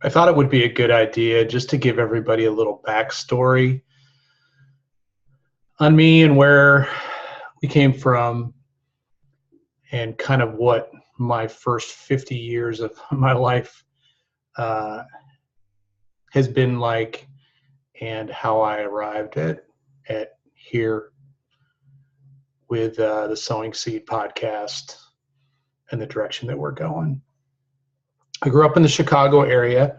I thought it would be a good idea just to give everybody a little backstory on me and where we came from and kind of what my first 50 years of my life uh, has been like and how I arrived at here with the Sowing Seed podcast and the direction that we're going. I grew up in the Chicago area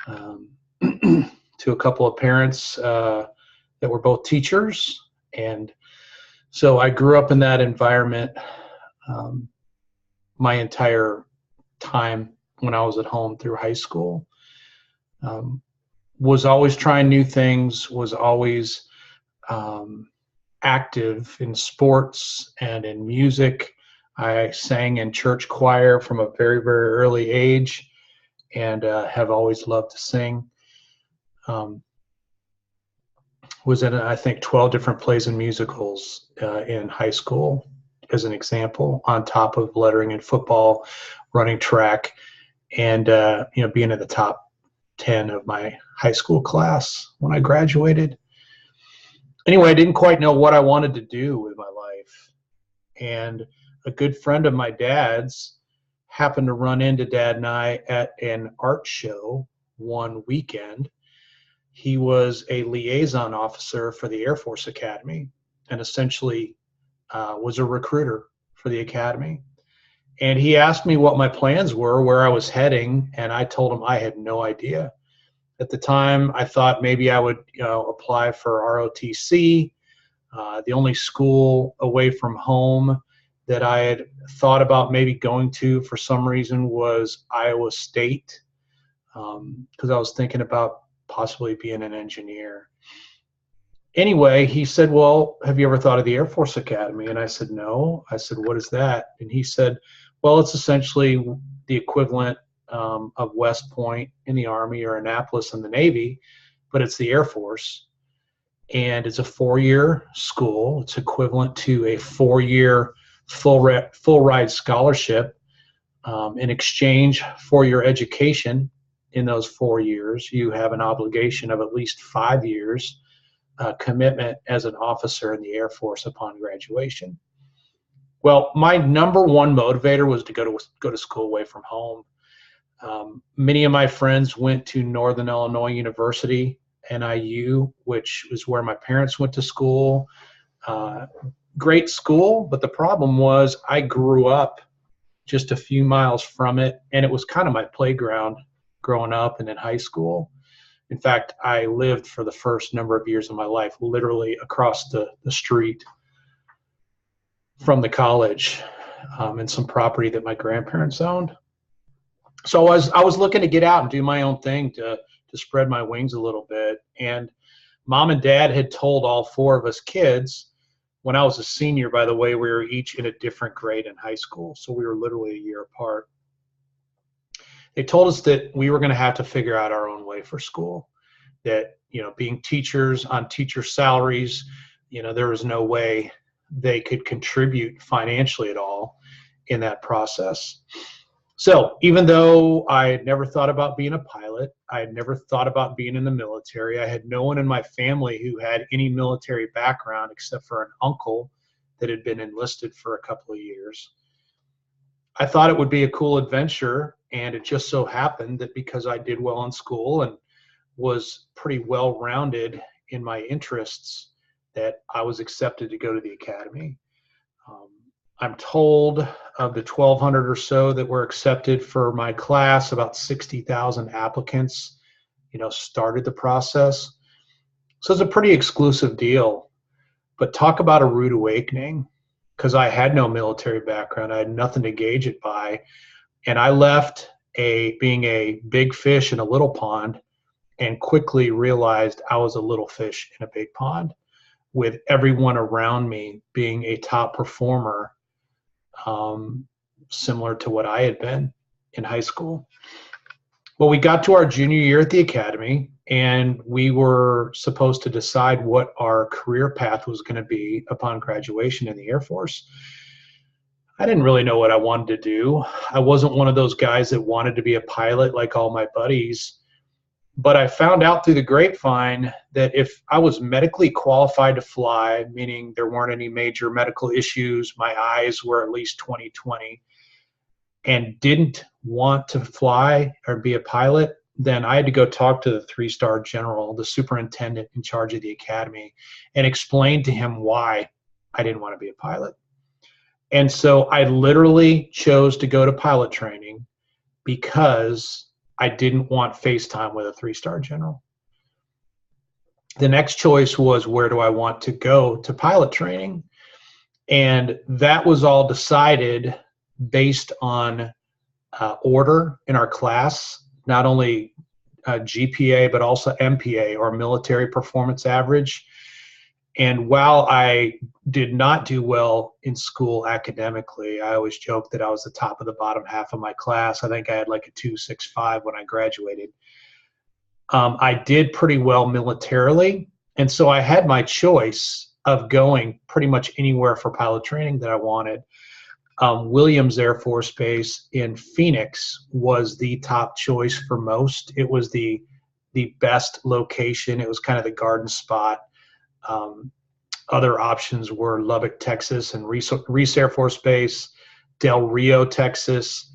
um, to a couple of parents that were both teachers. And so I grew up in that environment um, my entire time when I was at home through high school. Was always trying new things, was always active in sports and in music. I sang in church choir from a very, very early age and have always loved to sing. Was in, I think, 12 different plays and musicals in high school, as an example, on top of lettering in football, running track, and being in the top 10 of my high school class when I graduated. Anyway, I didn't quite know what I wanted to do with my life. And a good friend of my dad's happened to run into Dad and I at an art show one weekend. He was a liaison officer for the Air Force Academy and essentially was a recruiter for the Academy. And he asked me what my plans were, where I was heading, and I told him I had no idea. At the time, I thought maybe I would apply for ROTC. The only school away from home that I had thought about maybe going to for some reason was Iowa State, because I was thinking about possibly being an engineer. Anyway, he said, well, have you ever thought of the Air Force Academy? And I said, no. I said, what is that? And he said, well, it's essentially the equivalent of West Point in the Army or Annapolis in the Navy, but it's the Air Force. And it's a 4-year school. It's equivalent to a 4-year full ride scholarship. In exchange for your education in those 4 years, you have an obligation of at least 5 years commitment as an officer in the Air Force upon graduation. Well, my number one motivator was to go to school away from home. Many of my friends went to Northern Illinois University, NIU, which is where my parents went to school. Great school, but the problem was I grew up just a few miles from it, and it was kind of my playground growing up and in high school. In fact, I lived for the first number of years of my life literally across the street from the college and some property that my grandparents owned. So I was looking to get out and do my own thing to spread my wings a little bit. And Mom and Dad had told all 4 of us kids, when I was a senior, by the way, we were each in a different grade in high school. So we were literally a year apart. They told us that we were going to have to figure out our own way for school, that, being teachers on teacher salaries, there was no way they could contribute financially at all in that process. So even though I had never thought about being a pilot, I had never thought about being in the military, I had no one in my family who had any military background except for an uncle that had been enlisted for a couple of years. I thought it would be a cool adventure, and it just so happened that because I did well in school and was pretty well-rounded in my interests, that I was accepted to go to the academy. I'm told of the 1,200 or so that were accepted for my class, about 60,000 applicants, started the process. So it's a pretty exclusive deal. But talk about a rude awakening, because I had no military background. I had nothing to gauge it by. And I left being a big fish in a little pond and quickly realized I was a little fish in a big pond, with everyone around me being a top performer, similar to what I had been in high school. Well, we got to our junior year at the academy, and we were supposed to decide what our career path was going to be upon graduation in the Air Force. I didn't really know what I wanted to do. I wasn't one of those guys that wanted to be a pilot like all my buddies. But I found out through the grapevine that if I was medically qualified to fly, meaning there weren't any major medical issues, my eyes were at least 20/20, and didn't want to fly or be a pilot, then I had to go talk to the 3-star general, the superintendent in charge of the academy, and explain to him why I didn't want to be a pilot. And so I literally chose to go to pilot training because I didn't want FaceTime with a 3-star general. The next choice was, where do I want to go to pilot training? And that was all decided based on order in our class, not only GPA, but also MPA, or military performance average. And while I did not do well in school academically, I always joked that I was the top of the bottom half of my class. I think I had like a 2.65 when I graduated. I did pretty well militarily. And so I had my choice of going pretty much anywhere for pilot training that I wanted. Williams Air Force Base in Phoenix was the top choice for most. It was the best location. It was kind of the garden spot. Other options were Lubbock, Texas, and Reese Air Force Base, Del Rio, Texas,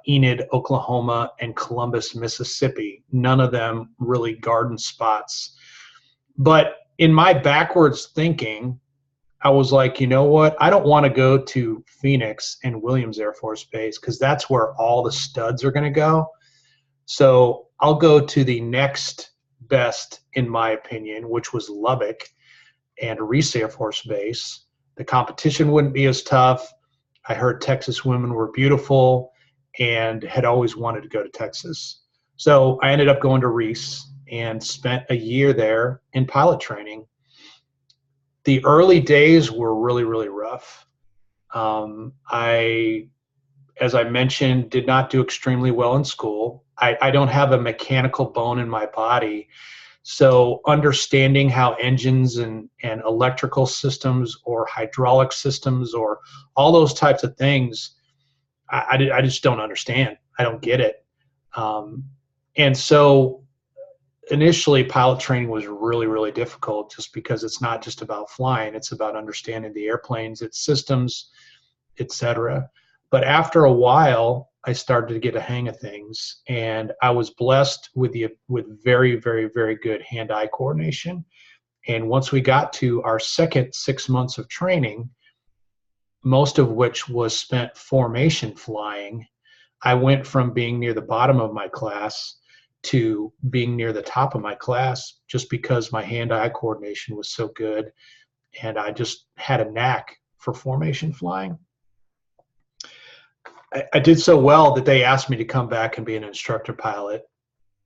Enid, Oklahoma, and Columbus, Mississippi. None of them really garden spots. But in my backwards thinking, I was like, you know what? I don't want to go to Phoenix and Williams Air Force Base because that's where all the studs are going to go. So I'll go to the next best, in my opinion, which was Lubbock and Reese Air Force Base. The competition wouldn't be as tough. I heard Texas women were beautiful and had always wanted to go to Texas. So I ended up going to Reese and spent a year there in pilot training. The early days were really, really rough. As I mentioned, did not do extremely well in school. I don't have a mechanical bone in my body. So understanding how engines and electrical systems or hydraulic systems or all those types of things, I just don't understand. I don't get it. And so initially pilot training was really, really difficult just because it's not just about flying. It's about understanding the airplanes, its systems, etc. But after a while, I started to get a hang of things, and I was blessed with very, very, very good hand-eye coordination. And once we got to our second 6 months of training, most of which was spent formation flying, I went from being near the bottom of my class to being near the top of my class just because my hand-eye coordination was so good, and I just had a knack for formation flying. I did so well that they asked me to come back and be an instructor pilot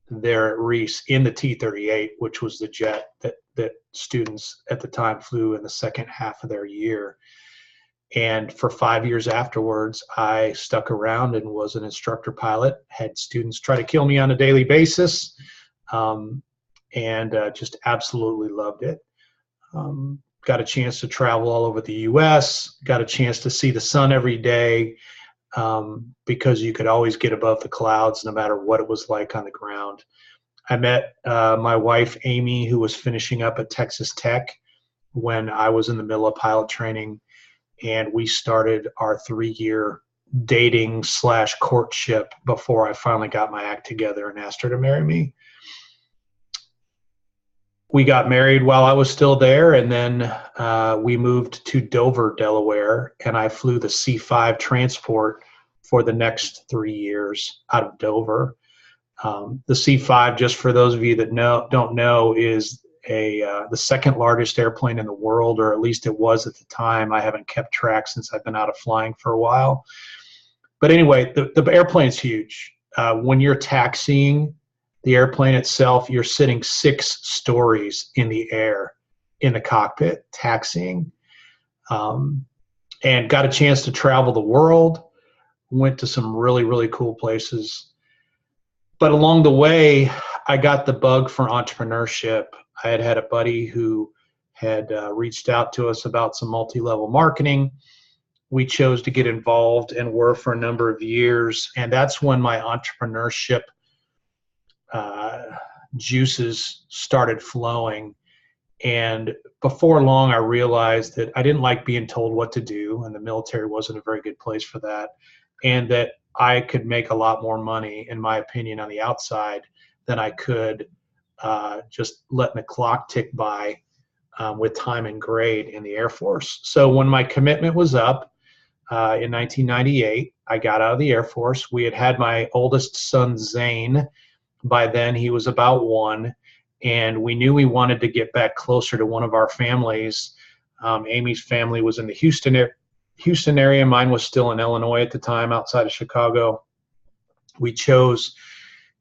there at Reese in the T-38, which was the jet that students at the time flew in the second half of their year. And for 5 years afterwards, I stuck around and was an instructor pilot, had students try to kill me on a daily basis, and just absolutely loved it. Got a chance to travel all over the U.S., got a chance to see the sun every day, because you could always get above the clouds no matter what it was like on the ground. I met my wife, Amy, who was finishing up at Texas Tech when I was in the middle of pilot training, and we started our 3-year dating / courtship before I finally got my act together and asked her to marry me. We got married while I was still there, and then we moved to Dover, Delaware, and I flew the C-5 transport for the next 3 years out of Dover. The C-5, just for those of you that don't know, is the second largest airplane in the world, or at least it was at the time. I haven't kept track since I've been out of flying for a while. But anyway, the airplane's huge. When you're taxiing the airplane itself, you're sitting 6 stories in the air in the cockpit taxiing, and got a chance to travel the world, went to some really, really cool places. But along the way, I got the bug for entrepreneurship. I had a buddy who had reached out to us about some multi-level marketing, we chose to get involved and were for a number of years. And that's when my entrepreneurship juices started flowing. And before long, I realized that I didn't like being told what to do, and the military wasn't a very good place for that, and that I could make a lot more money, in my opinion, on the outside than I could just letting the clock tick by with time and grade in the Air Force. So when my commitment was up in 1998, I got out of the Air Force. We had my oldest son, Zane. By then, he was about 1. And we knew we wanted to get back closer to one of our families. Amy's family was in the Houston area. Mine was still in Illinois at the time, outside of Chicago. We chose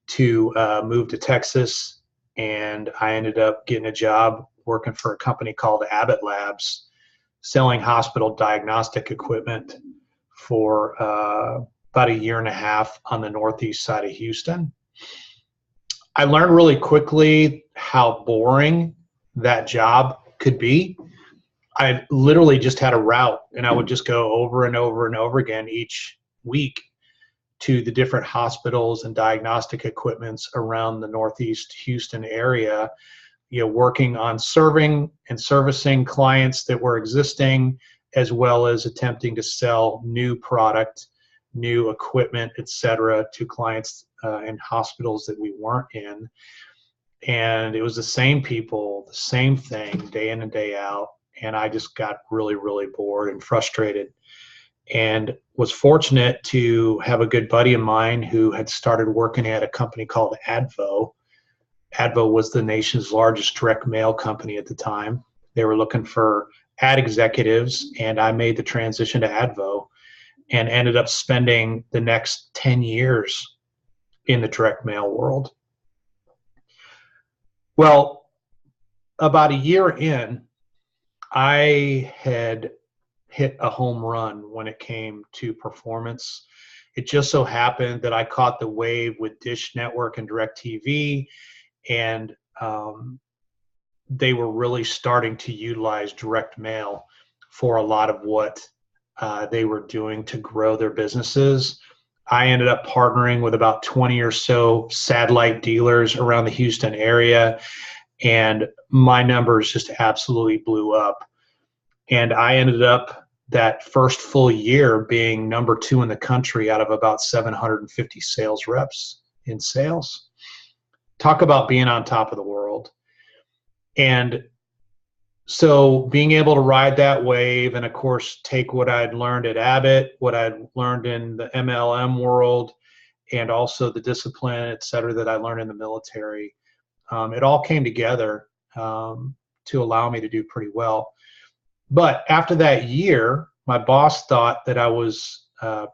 to move to Texas, and I ended up getting a job working for a company called Abbott Labs, selling hospital diagnostic equipment for about a year and a half on the northeast side of Houston. I learned really quickly how boring that job could be. I literally just had a route, and I would just go over and over and over again each week to the different hospitals and diagnostic equipments around the northeast Houston area, working on serving and servicing clients that were existing, as well as attempting to sell new product, new equipment, et cetera, to clients in hospitals that we weren't in. And it was the same people, the same thing, day in and day out. And I just got really, really bored and frustrated, and was fortunate to have a good buddy of mine who had started working at a company called Advo. Advo was the nation's largest direct mail company at the time. They were looking for ad executives, and I made the transition to Advo and ended up spending the next 10 years in the direct mail world. Well, about a year in, I had hit a home run when it came to performance. It just so happened that I caught the wave with Dish Network and DirecTV, and they were really starting to utilize direct mail for a lot of what they were doing to grow their businesses. I ended up partnering with about 20 or so satellite dealers around the Houston area, and my numbers just absolutely blew up. And I ended up that first full year being number 2 in the country out of about 750 sales reps in sales. Talk about being on top of the world. And so being able to ride that wave, and of course take what I'd learned at Abbott, what I'd learned in the MLM world, and also the discipline, et cetera, that I learned in the military, it all came together to allow me to do pretty well. But after that year, my boss thought that I was got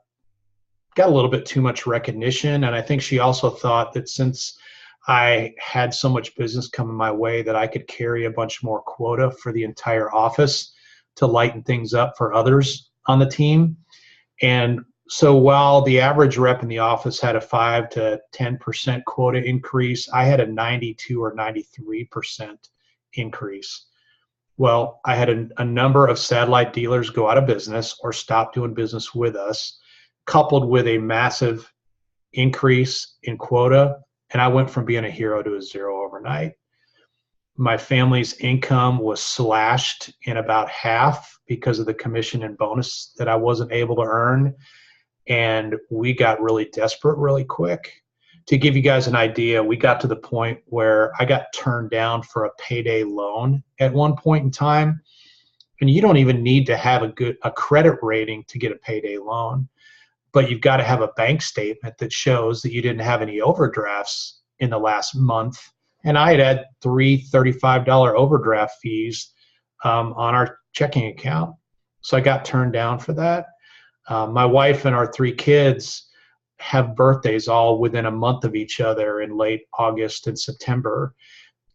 a little bit too much recognition, and I think she also thought that since I had so much business coming my way that I could carry a bunch more quota for the entire office to lighten things up for others on the team. And so while the average rep in the office had a 5 to 10% quota increase, I had a 92 or 93% increase. Well, I had a number of satellite dealers go out of business or stop doing business with us, coupled with a massive increase in quota. And I went from being a hero to a zero overnight. My family's income was slashed in about half because of the commission and bonus that I wasn't able to earn. And we got really desperate really quick. To give you guys an idea, we got to the point where I got turned down for a payday loan at one point in time. And you don't even need to have a credit rating to get a payday loan, but you've got to have a bank statement that shows that you didn't have any overdrafts in the last month. And I had 3 $35 overdraft fees on our checking account. So I got turned down for that. My wife and our 3 kids have birthdays all within a month of each other in late August and September.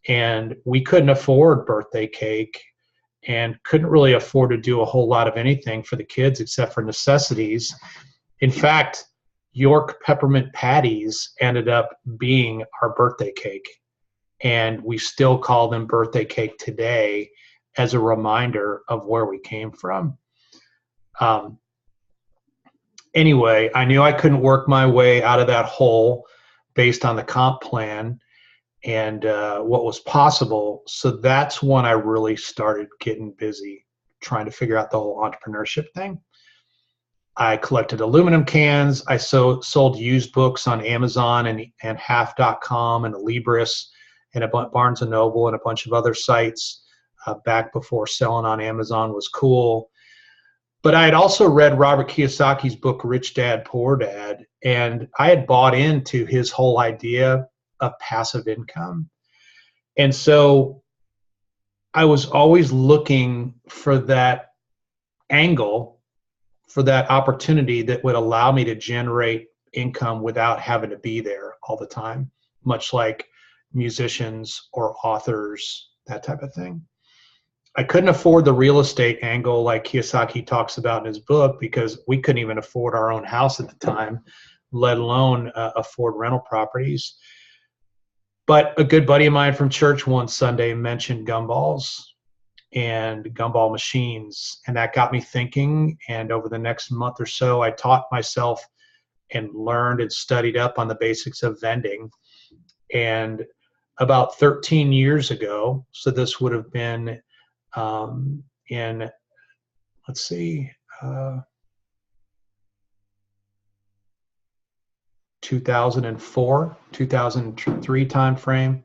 And we couldn't afford birthday cake and couldn't really afford to do a whole lot of anything for the kids except for necessities. In fact, York peppermint patties ended up being our birthday cake. And we still call them birthday cake today as a reminder of where we came from. Anyway, I knew I couldn't work my way out of that hole based on the comp plan and what was possible. So that's when I really started getting busy trying to figure out the whole entrepreneurship thing. I collected aluminum cans. I sold used books on Amazon and half.com and Libris and a Barnes and Noble and a bunch of other sites back before selling on Amazon was cool. But I had also read Robert Kiyosaki's book, Rich Dad, Poor Dad, and I had bought into his whole idea of passive income. And so I was always looking for that angle, for that opportunity that would allow me to generate income without having to be there all the time, much like musicians or authors, that type of thing. I couldn't afford the real estate angle like Kiyosaki talks about in his book because we couldn't even afford our own house at the time, let alone afford rental properties. But a good buddy of mine from church one Sunday mentioned gumballs and gumball machines, and that got me thinking. And over the next month or so, I taught myself and learned and studied up on the basics of vending. And about 13 years ago, so this would have been in, let's see, 2004, 2003 timeframe,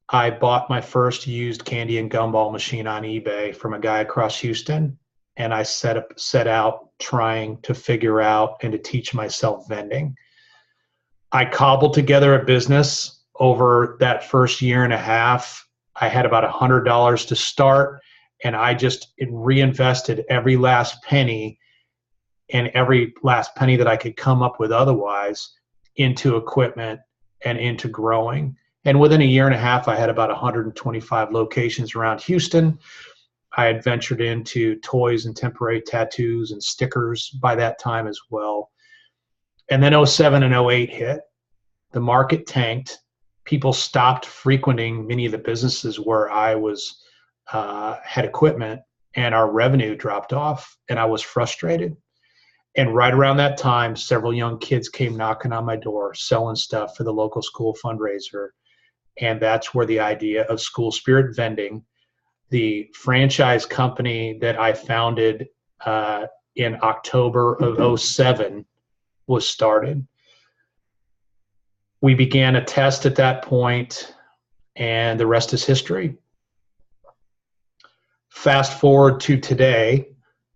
I bought my first used candy and gumball machine on eBay from a guy across Houston, and I set out trying to figure out and to teach myself vending. I cobbled together a business over that first year and a half. I had about $100 to start, and I just reinvested every last penny and every last penny that I could come up with otherwise into equipment and into growing. And within a year and a half, I had about 125 locations around Houston. I had ventured into toys and temporary tattoos and stickers by that time as well. And then 07 and 08 hit. The market tanked. People stopped frequenting many of the businesses where I was had equipment, and our revenue dropped off, and I was frustrated. And right around that time, several young kids came knocking on my door, selling stuff for the local school fundraiser. And that's where the idea of School Spirit Vending, the franchise company that I founded in October of 07, was started. We began a test at that point, and the rest is history. Fast forward to today,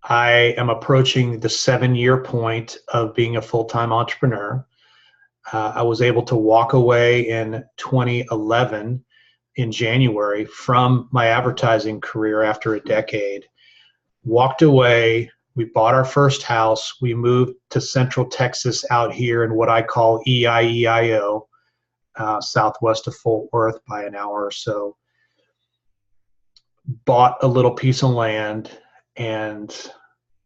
I am approaching the 7-year point of being a full-time entrepreneur. I was able to walk away in 2011 in January from my advertising career after a decade. Walked away. We bought our first house. We moved to Central Texas out here in what I call EIEIO, southwest of Fort Worth by an hour or so. Bought a little piece of land and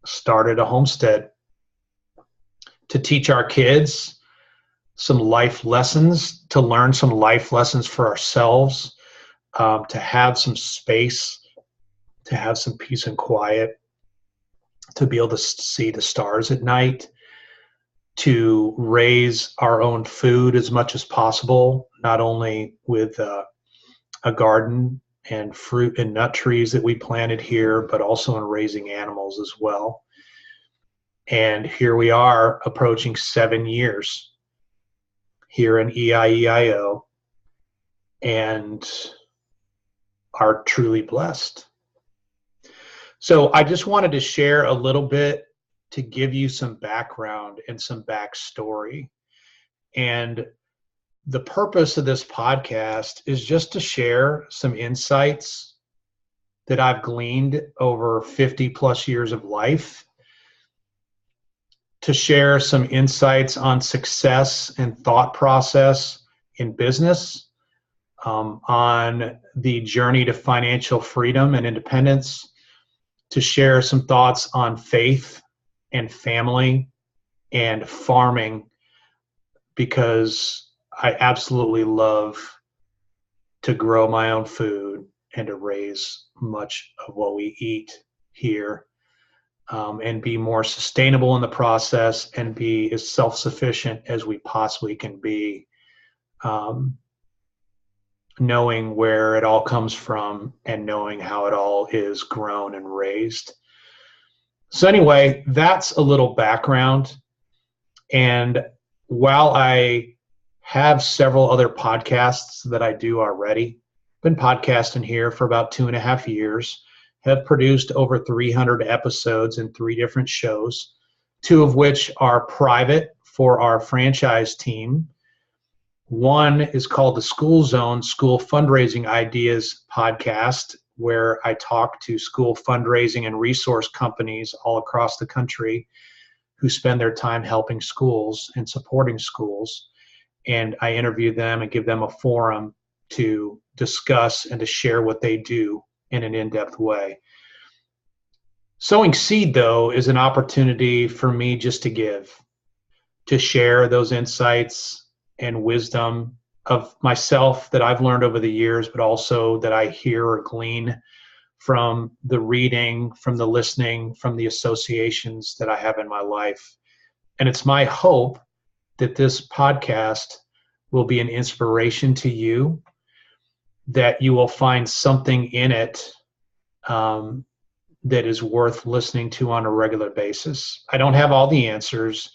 started a homestead to teach our kids some life lessons, to learn some life lessons for ourselves, to have some space, to have some peace and quiet, to be able to see the stars at night, to raise our own food as much as possible, not only with a garden and fruit and nut trees that we planted here, but also in raising animals as well. And here we are approaching 7 years here in EIEIO and are truly blessed. So I just wanted to share a little bit to give you some background and some backstory. And the purpose of this podcast is just to share some insights that I've gleaned over 50 plus years of life, to share some insights on success and thought process in business, on the journey to financial freedom and independence, to share some thoughts on faith and family and farming, because I absolutely love to grow my own food and to raise much of what we eat here. and be more sustainable in the process and be as self-sufficient as we possibly can be, knowing where it all comes from and knowing how it all is grown and raised. So anyway, that's a little background. And while I have several other podcasts that I do already, been podcasting here for about 2.5 years, have produced over 300 episodes in 3 different shows, 2 of which are private for our franchise team. One is called the School Zone School Fundraising Ideas Podcast, where I talk to school fundraising and resource companies all across the country who spend their time helping schools and supporting schools. And I interview them and give them a forum to discuss and to share what they do in an in-depth way. Sowing Seed, though, is an opportunity for me just to share those insights and wisdom of myself that I've learned over the years, but also that I hear or glean from the reading, from the listening, from the associations that I have in my life. And it's my hope that this podcast will be an inspiration to you, that you will find something in it that is worth listening to on a regular basis. I don't have all the answers.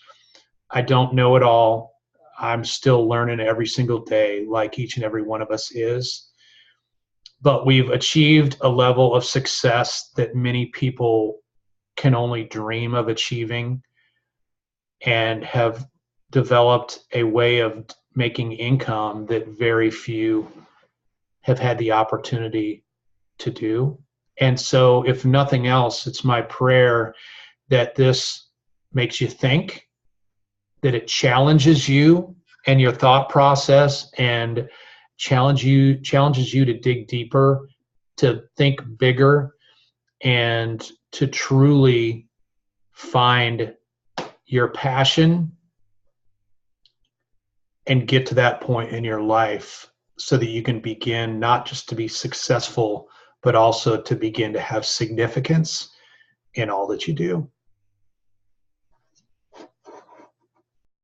I don't know it all. I'm still learning every single day, like each and every one of us is. But we've achieved a level of success that many people can only dream of achieving, and have developed a way of making income that very few have had the opportunity to do. And so, if nothing else, it's my prayer that this makes you think, that it challenges you and your thought process, and challenges you to dig deeper, to think bigger, and to truly find your passion and get to that point in your life so that you can begin not just to be successful, but also to begin to have significance in all that you do.